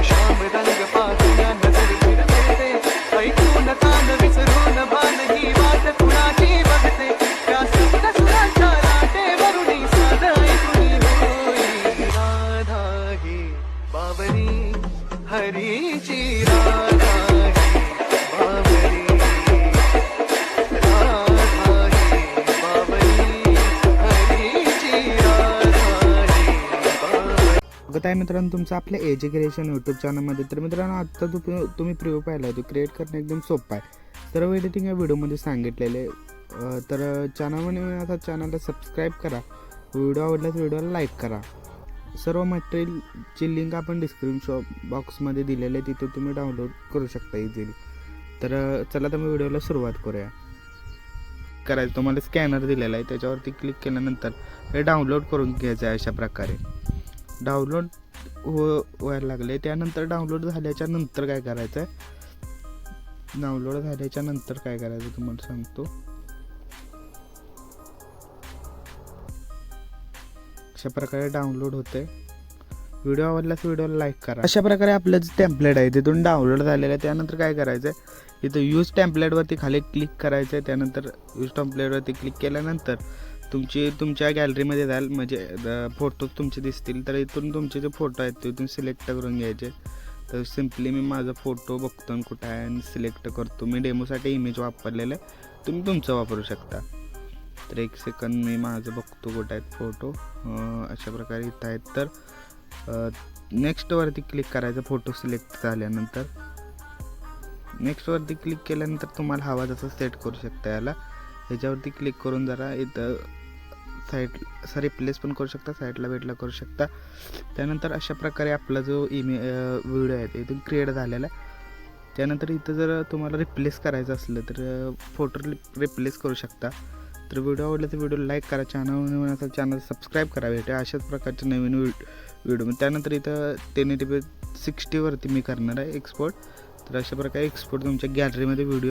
श्याम रंग पाहूया नजर फिरते, ऐकून कान विसरून भान ही वाट कुणाची बघते, त्या सप्त सुरांच्या लाटेवरून साध ऐकून होई राधा ही बावरी हरीची राधा ही बावरी राधा ही बावरी हरीची राधा ही बावरी. बघत आहे मित्रांनो तुमचं आपल्या एज्युकेशन यूट्यूब चॅनलमध्ये. तर मित्रांनो आत्ता तुम्ही प्रिव्ह्यू पाहिला तो क्रिएट करणं एकदम सोपं आहे. सर्व एडिटिंग या व्हिडिओमध्ये सांगितलेले. तर चॅनलला सबस्क्राईब करा. व्हिडिओ आवडल्यास व्हिडिओला लाईक करा. सर्व मटेरियलची लिंक आपण डिस्क्रिप्शन बॉक्समध्ये दिलेले आहे, तिथे तुम्ही डाउनलोड करू शकता इझिली. तर चला तर मी व्हिडिओला सुरुवात करूया. करायचं तुम्हाला स्कॅनर दिलेला आहे, त्याच्यावरती क्लिक केल्यानंतर हे डाउनलोड करून घ्यायचं आहे. अशा प्रकारे डाउनलोड व्हायला लागले. त्यानंतर डाउनलोड झाल्याच्या नंतर काय करायचं आहे, डाउनलोड झाल्याच्या नंतर काय करायचं तुम्हाला सांगतो. अशा प्रकारे डाउनलोड होते. व्हिडिओ आवडल्यास व्हिडिओला लाईक करा. अशा प्रकारे आपलं जे टेम्पलेट आहे तिथून डाउनलोड झालेलं आहे. त्यानंतर काय करायचं आहे, इथं यूज टेम्पलेटवरती खाली क्लिक करायचं आहे. त्यानंतर यूज टेम्पलेटवरती क्लिक केल्यानंतर तुमच्या गॅलरीमध्ये जाल, म्हणजे फोटोज तुमचे दिसतील. तर इथून तुमचे जे फोटो आहेत ते इथून सिलेक्ट करून घ्यायचे. तर सिम्पली मी माझा फोटो बघतो कुठं आहे आणि सिलेक्ट करतो. मी डेमोसाठी इमेज वापरलेलं आहे, तुम्ही तुमचं वापरू शकता. तर एक सेकंद मी माझं बघतो कुठं आहेत फोटो. अशा प्रकारे इथं आहेत. तर नेक्स्टवरती क्लिक करायचं. फोटो सिलेक्ट झाल्यानंतर नेक्स्टवरती क्लिक केल्यानंतर तुम्हाला हवा जसं सेट करू शकता. याला ह्याच्यावरती क्लिक करून जरा इथं साईडला रिप्लेस पण करू शकता, साईडला वेटला करू शकता. त्यानंतर अशा प्रकारे आपला जो व्हिडिओ आहे इथून क्रिएट झालेला आहे. त्यानंतर इथं जर तुम्हाला रिप्लेस करायचं असलं तर फोटो रिप्लेस करू शकता. तर व्हिडिओ आवडला तर व्हिडिओ लाईक करा. चॅनल सबस्क्राईब करा. भेटा अशाच प्रकारचे नवीन व्हिडिओ. त्यानंतर इथं 1080p 60 वरती मी करणार आहे एक्सपोर्ट. तर अशा प्रकारे एक्सपोर्ट तुमच्या गॅलरीमध्ये व्हिडिओ